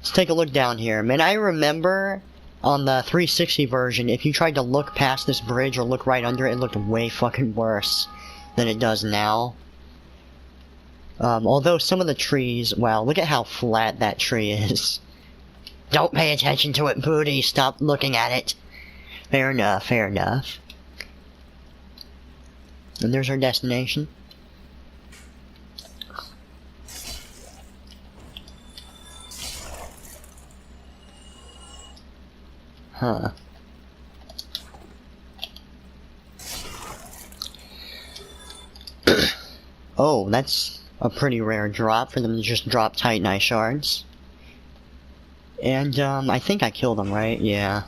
Let's take a look down here. Man, I remember on the 360 version, if you tried to look past this bridge or look right under it, it looked way fucking worse than it does now. Although some of the trees, wow, look at how flat that tree is. Don't pay attention to it, Bootie. Stop looking at it. Fair enough, fair enough. And there's our destination. Huh. Oh, that's a pretty rare drop for them to just drop Titanite shards. And, I think I killed him, right? Yeah.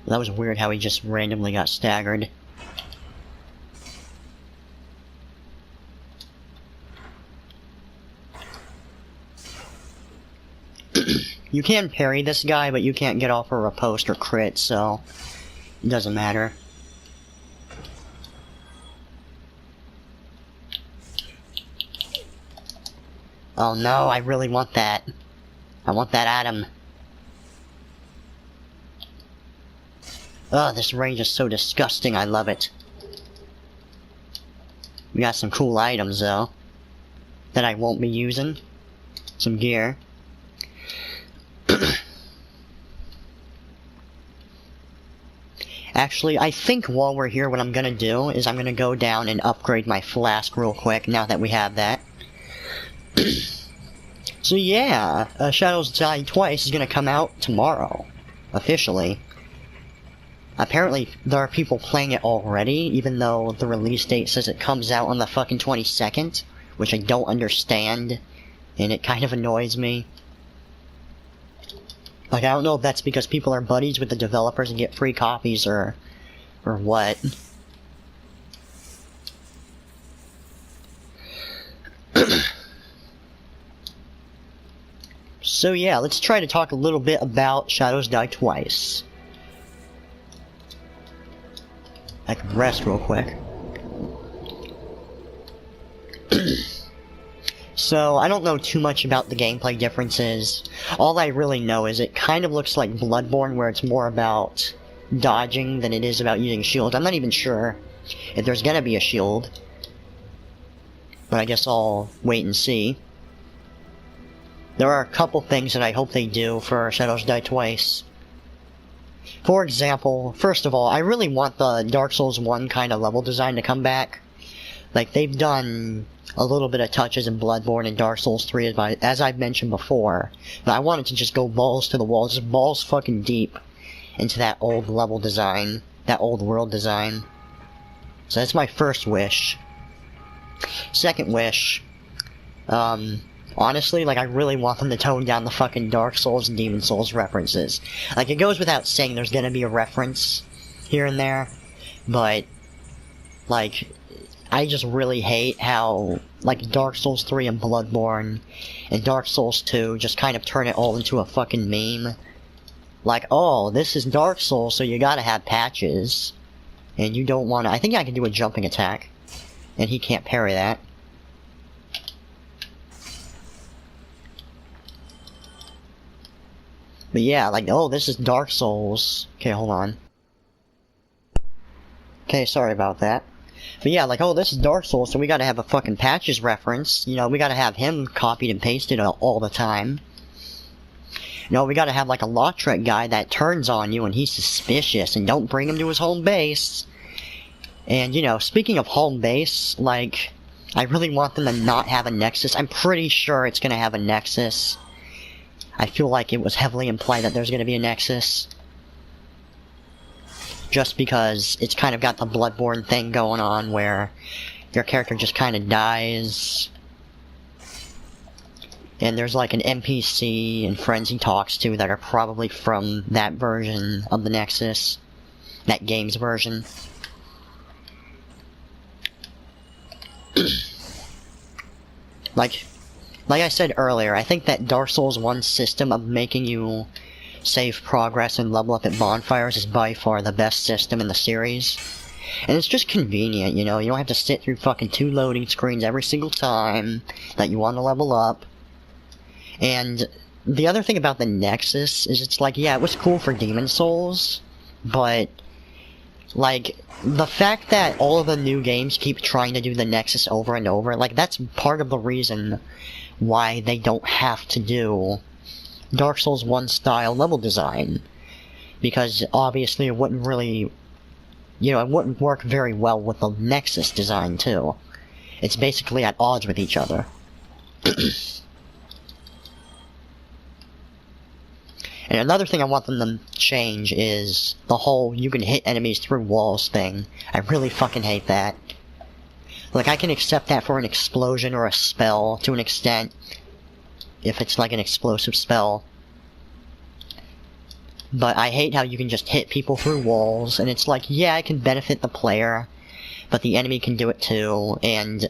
That was weird how he just randomly got staggered. You can parry this guy, but you can't get off a riposte or crit, so it doesn't matter. Oh no, I really want that. I want that item. Oh, this range is so disgusting, I love it. We got some cool items, though, that I won't be using. Some gear. Actually, I think while we're here, what I'm gonna do is I'm gonna go down and upgrade my flask real quick, now that we have that. So yeah, Shadows Die Twice is gonna come out tomorrow, officially. Apparently, there are people playing it already, even though the release date says it comes out on the fucking 22nd, which I don't understand, and it kind of annoys me. Like, I don't know if that's because people are buddies with the developers and get free copies, or what. So yeah, let's try to talk a little bit about Shadows Die Twice. I can rest real quick. So, I don't know too much about the gameplay differences. All I really know is it kind of looks like Bloodborne, where it's more about dodging than it is about using shields. I'm not even sure if there's gonna be a shield, but I guess I'll wait and see. There are a couple things that I hope they do for Shadows Die Twice. For example, first of all, I really want the Dark Souls 1 kind of level design to come back. Like, they've done a little bit of touches in Bloodborne and Dark Souls 3, as I've mentioned before. But I wanted to just go balls to the wall, just balls fucking deep into that old level design, that old world design. So that's my first wish. Second wish, honestly, like, I really want them to tone down the fucking Dark Souls and Demon Souls references. Like, it goes without saying there's gonna be a reference here and there, but, like, I just really hate how, like, Dark Souls 3 and Bloodborne and Dark Souls 2 just kind of turn it all into a fucking meme. Like, oh, this is Dark Souls, so you gotta have patches. And you don't wanna... I think I can do a jumping attack, and he can't parry that. But yeah, like, oh, this is Dark Souls. Okay, hold on. Okay, sorry about that. But yeah, like, oh, this is Dark Souls, so we gotta have a fucking patches reference. You know, we gotta have him copied and pasted all the time. You know, we gotta have, like, a Lautrec guy that turns on you and he's suspicious, and don't bring him to his home base. And, you know, speaking of home base, like, I really want them to not have a Nexus. I'm pretty sure it's gonna have a Nexus. I feel like it was heavily implied that there's gonna be a Nexus. Just because it's kind of got the Bloodborne thing going on where your character just kind of dies. And there's like an NPC and friends he talks to that are probably from that version of the Nexus. That game's version. Like I said earlier, I think that Dark Souls 1 system of making you save progress and level up at bonfires is by far the best system in the series. And it's just convenient, you know, you don't have to sit through fucking 2 loading screens every single time that you want to level up. And the other thing about the Nexus is it's like, yeah, it was cool for Demon Souls, but, like, the fact that all of the new games keep trying to do the Nexus over and over, like, that's part of the reason why they don't have to do Dark Souls 1 style level design. Because, obviously, it wouldn't really, you know, it wouldn't work very well with the Nexus design, too. It's basically at odds with each other. And another thing I want them to change is the whole you can hit enemies through walls thing. I really fucking hate that. Like, I can accept that for an explosion or a spell to an extent, if it's like an explosive spell. But I hate how you can just hit people through walls, and it's like, yeah, it can benefit the player, but the enemy can do it too, and...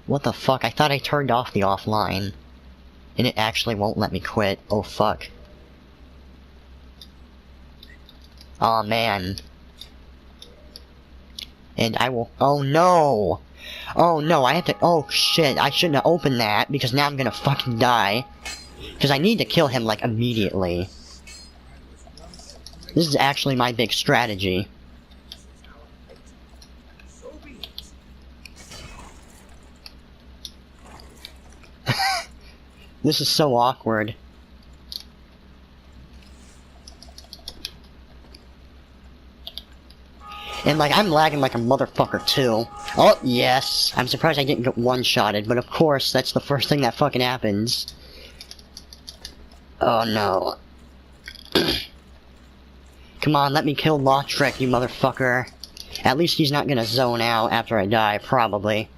What the fuck? I thought I turned off the offline, and it actually won't let me quit. Oh fuck. Aw, man. And I will... Oh, no! Oh, no, I have to... Oh, shit, I shouldn't have opened that, because now I'm gonna fucking die. Because I need to kill him, like, immediately. This is actually my big strategy. This is so awkward. And, like, I'm lagging like a motherfucker, too. Oh, yes. I'm surprised I didn't get one-shotted, but of course, that's the first thing that fucking happens. Oh, no. Come on, let me kill Lautrec, you motherfucker. At least he's not gonna zone out after I die, probably.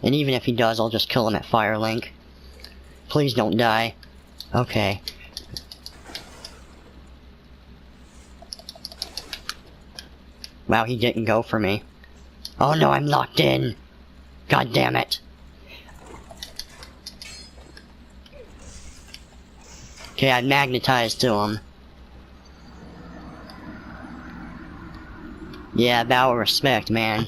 And even if he does, I'll just kill him at Firelink. Please don't die. Okay. Wow, he didn't go for me. Oh no, I'm locked in! God damn it. Okay, I magnetized to him. Yeah, bow of respect, man.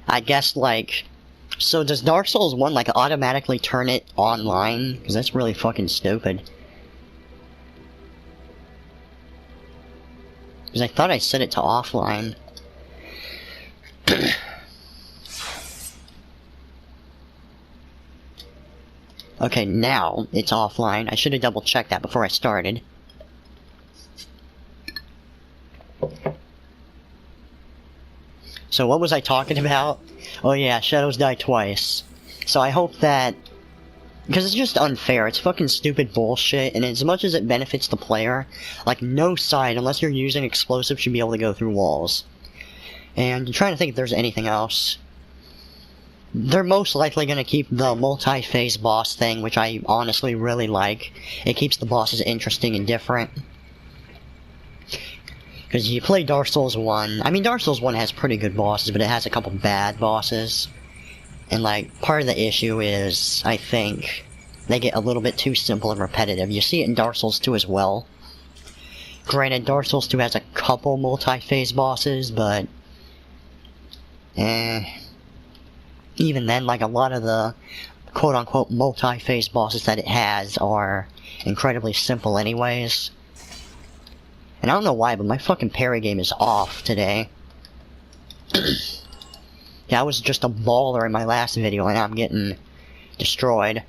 I guess, like... So does Dark Souls 1, like, automatically turn it online? Because that's really fucking stupid. Because I thought I set it to offline. Okay, now it's offline. I should have double checked that before I started. So what was I talking about? Oh yeah, shadows die twice. So I hope that... Because it's just unfair, it's fucking stupid bullshit, and as much as it benefits the player, like, no side, unless you're using explosives, should be able to go through walls. And I'm trying to think if there's anything else. They're most likely gonna keep the multi-phase boss thing, which I honestly really like. It keeps the bosses interesting and different. Because you play Dark Souls 1, I mean, Dark Souls 1 has pretty good bosses, but it has a couple bad bosses. And, like, part of the issue is, I think, they get a little bit too simple and repetitive. You see it in Dark Souls 2 as well. Granted, Dark Souls 2 has a couple multi-phase bosses, but... Even then, like, a lot of the quote-unquote multi-phase bosses that it has are incredibly simple anyways. And I don't know why, but my fucking parry game is off today. Yeah, I was just a baller in my last video, and now I'm getting destroyed.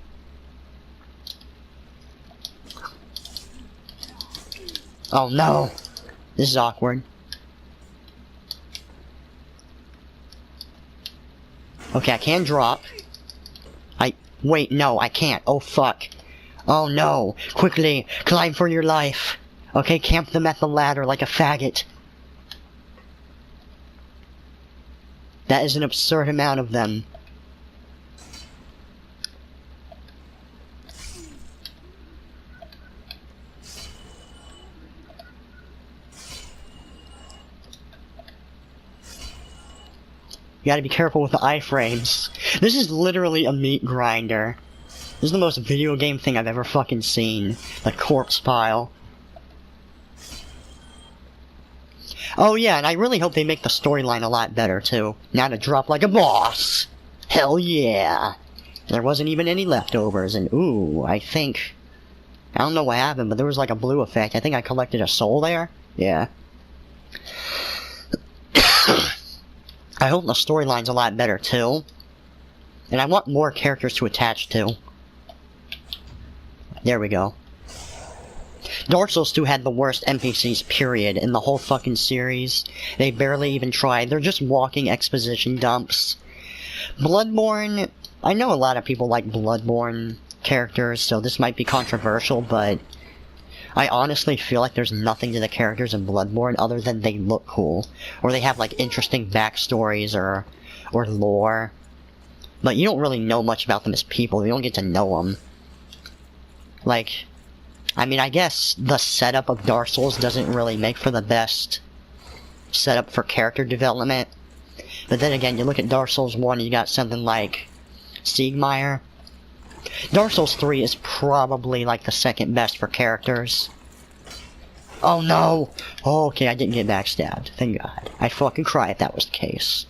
Oh no! This is awkward. Okay, I can drop. Wait, no, I can't. Oh fuck. Oh no! Quickly, climb for your life! Okay, camp them at the ladder like a faggot. That is an absurd amount of them. You gotta be careful with the iframes. This is literally a meat grinder. This is the most video game thing I've ever fucking seen. The corpse pile. Oh yeah, and I really hope they make the storyline a lot better, too. Now to drop like a boss! Hell yeah! There wasn't even any leftovers, and ooh, I think... I don't know what happened, but there was like a blue effect. I think I collected a soul there? Yeah. I hope the storyline's a lot better, too. And I want more characters to attach to. There we go. Dark Souls 2 had the worst NPCs, period, in the whole fucking series. They barely even tried. They're just walking exposition dumps. Bloodborne... I know a lot of people like Bloodborne characters, so this might be controversial, but... I honestly feel like there's nothing to the characters in Bloodborne other than they look cool. Or they have, like, interesting backstories or lore. But you don't really know much about them as people. You don't get to know them. Like... I mean, I guess the setup of Dark Souls doesn't really make for the best setup for character development. But then again, you look at Dark Souls 1, you got something like Siegmeyer. Dark Souls 3 is probably like the second best for characters. Oh no! Oh, okay, I didn't get backstabbed. Thank God. I'd fucking cry if that was the case.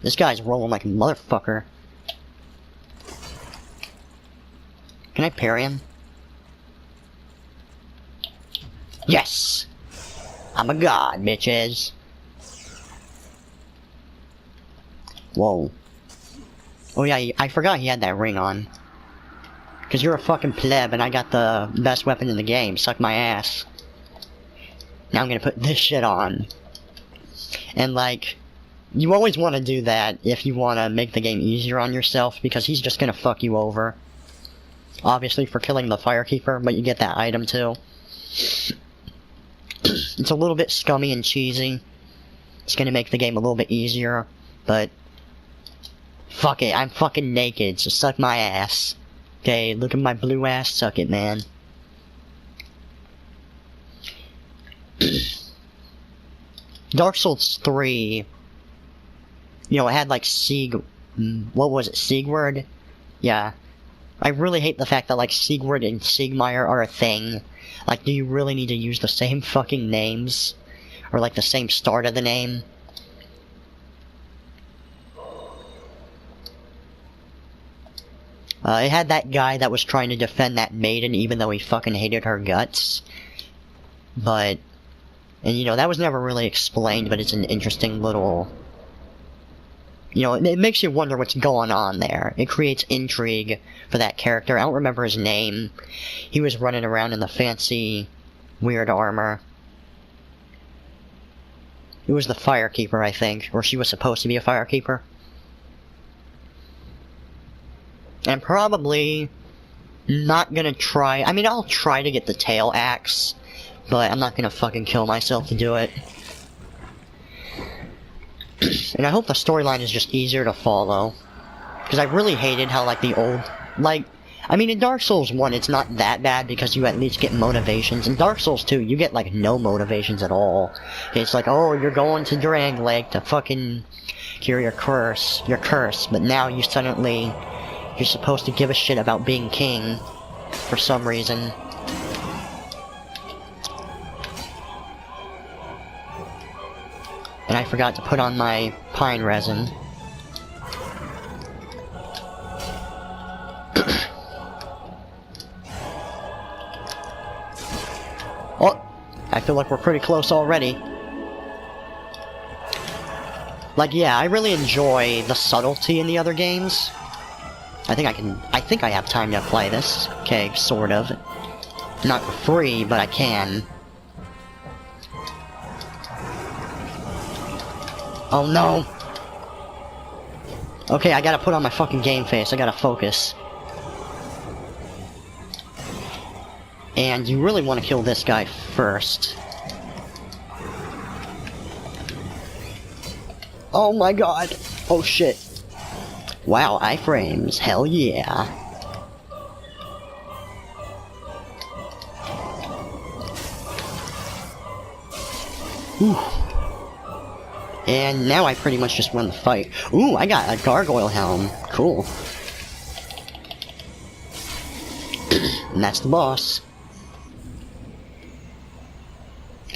This guy's rolling like a motherfucker. Can I parry him? Yes! I'm a god, bitches. Whoa. Oh yeah, I forgot he had that ring on. Cause you're a fucking pleb and I got the best weapon in the game. Suck my ass. Now I'm gonna put this shit on. And like, you always want to do that if you want to make the game easier on yourself, because he's just gonna fuck you over. Obviously for killing the Firekeeper, but you get that item too. It's a little bit scummy and cheesy. It's gonna make the game a little bit easier, but... Fuck it, I'm fucking naked, so suck my ass. Okay, look at my blue ass, suck it, man. Dark Souls 3... You know, it had like what was it, Sigurd? Yeah. I really hate the fact that, like, Sigurd and Siegmeyer are a thing. Like, do you really need to use the same fucking names? Or, like, the same start of the name? It had that guy that was trying to defend that maiden even though he fucking hated her guts. But... And, you know, that was never really explained, but it's an interesting little... You know, it makes you wonder what's going on there. It creates intrigue for that character. I don't remember his name. He was running around in the fancy, weird armor. It was the Firekeeper, I think. Or she was supposed to be a Firekeeper. And probably not gonna try... I mean, I'll try to get the tail axe, but I'm not gonna fucking kill myself to do it. And I hope the storyline is just easier to follow. Because I really hated how, like, the old... Like, I mean, in Dark Souls 1, it's not that bad because you at least get motivations. In Dark Souls 2, you get, like, no motivations at all. It's like, oh, you're going to Drang Lake to fucking cure your curse. But now you suddenly... You're supposed to give a shit about being king. For some reason. And I forgot to put on my pine resin. Oh! I feel like we're pretty close already. Like, yeah, I really enjoy the subtlety in the other games. I think I have time to play this. Okay, sort of. Not for free, but I can. Oh no! Okay, I gotta put on my fucking game face, I gotta focus. And you really want to kill this guy first. Oh my god! Oh shit. Wow, iframes, hell yeah. Ooh. And now I pretty much just won the fight. Ooh, I got a gargoyle helm. Cool. And that's the boss.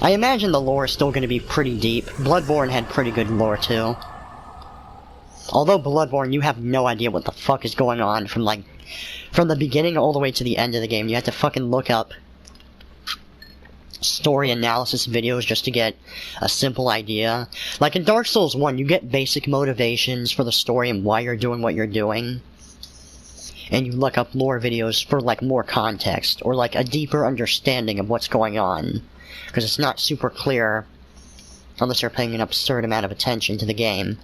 I imagine the lore is still going to be pretty deep. Bloodborne had pretty good lore, too. Although Bloodborne, you have no idea what the fuck is going on from the beginning all the way to the end of the game. You have to fucking look up story analysis videos just to get a simple idea. Like in Dark Souls 1, you get basic motivations for the story and why you're doing what you're doing. And you look up lore videos for, like, more context, or, like, a deeper understanding of what's going on. Because it's not super clear unless you're paying an absurd amount of attention to the game.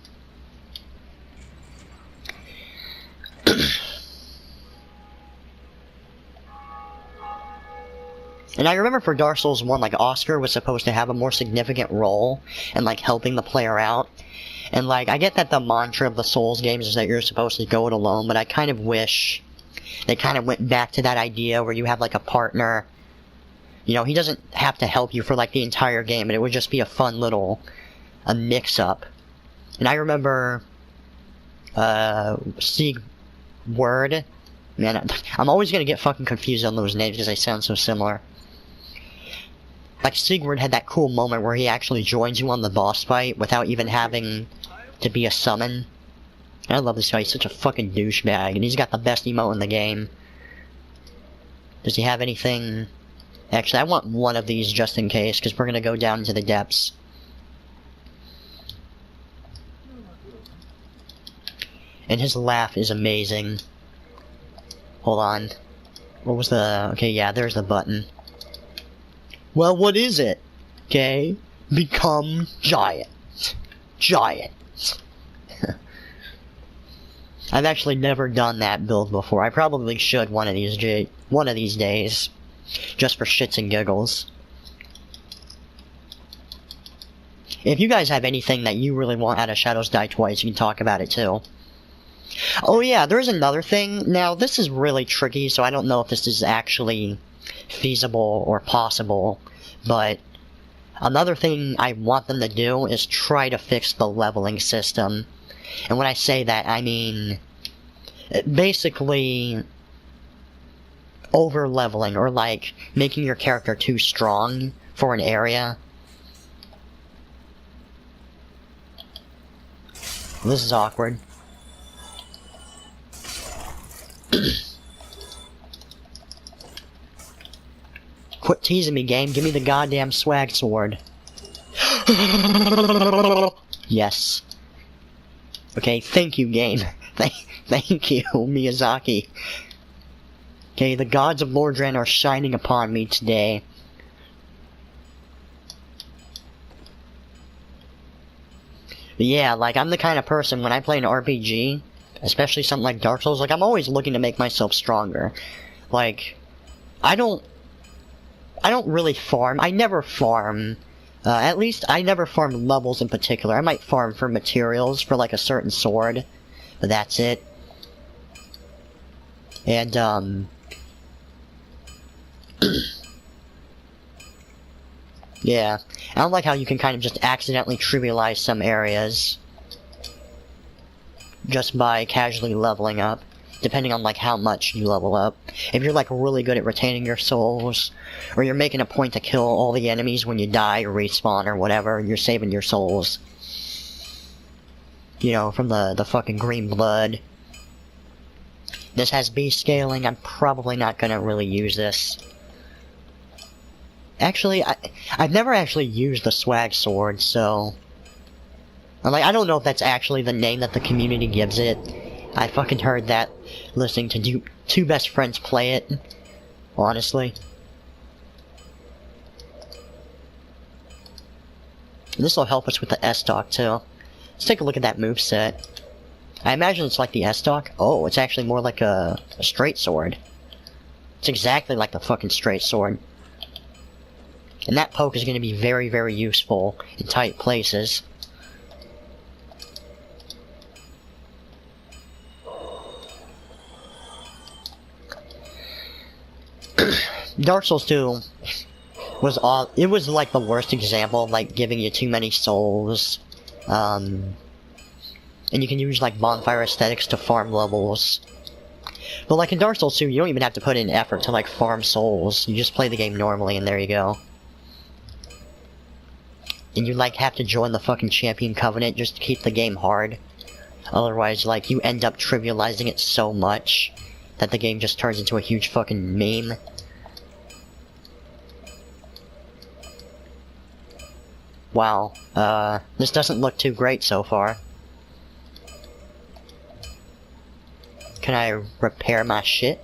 And I remember for Dark Souls 1, like, Oscar was supposed to have a more significant role in, like, helping the player out. And, like, I get that the mantra of the Souls games is that you're supposed to go it alone, but I kind of wish they kind of went back to that idea where you have, like, a partner. You know, he doesn't have to help you for, like, the entire game, but it would just be a fun little mix-up. And I remember Sigurd. Man, I'm always gonna get fucking confused on those names because they sound so similar. Like, Sigurd had that cool moment where he actually joins you on the boss fight without even having to be a summon. I love this guy, he's such a fucking douchebag, and he's got the best emote in the game. Does he have anything? Actually, I want one of these just in case, because we're gonna go down into the depths. And his laugh is amazing. Hold on. What was the... Okay, yeah, there's the button. Well, what is it? Okay? Become giant. Giant. I've actually never done that build before. I probably should one of these days. Just for shits and giggles. If you guys have anything that you really want out of Shadows Die Twice, you can talk about it too. Oh yeah, there's another thing. Now, this is really tricky, so I don't know if this is actually feasible or possible, but another thing I want them to do is try to fix the leveling system. And when I say that, I mean basically over-leveling, or like making your character too strong for an area. This is awkward. Quit teasing me, game. Give me the goddamn swag sword. Yes. Okay, thank you, game. Thank you, Miyazaki. Okay, the gods of Lordran are shining upon me today. But yeah, like, I'm the kind of person, when I play an RPG, especially something like Dark Souls, like, I'm always looking to make myself stronger. Like, I don't really farm. I never farm. At least, I never farm levels in particular. I might farm for materials for, like, a certain sword. But that's it. And, yeah. I don't like how you can kind of just accidentally trivialize some areas just by casually leveling up, depending on, like, how much you level up. If you're, like, really good at retaining your souls, or you're making a point to kill all the enemies when you die or respawn or whatever, and you're saving your souls, you know, from the fucking green blood. This has beast scaling. I'm probably not gonna really use this. Actually, I've never actually used the swag sword, so I don't know if that's actually the name that the community gives it. I fucking heard that listening to two best friends play it, honestly. And this will help us with the S-Stock, too. Let's take a look at that moveset. I imagine it's like the S-Stock. Oh, it's actually more like a straight sword. It's exactly like the fucking straight sword. And that poke is going to be very, very useful in tight places. Dark Souls 2 was like the worst example of like giving you too many souls. And you can use like bonfire aesthetics to farm levels. But like in Dark Souls 2, you don't even have to put in effort to like farm souls. You just play the game normally and there you go. and you, like, have to join the fucking Champion Covenant just to keep the game hard. Otherwise, like, you end up trivializing it so much that the game just turns into a huge fucking meme. Wow, this doesn't look too great so far. Can I repair my shit?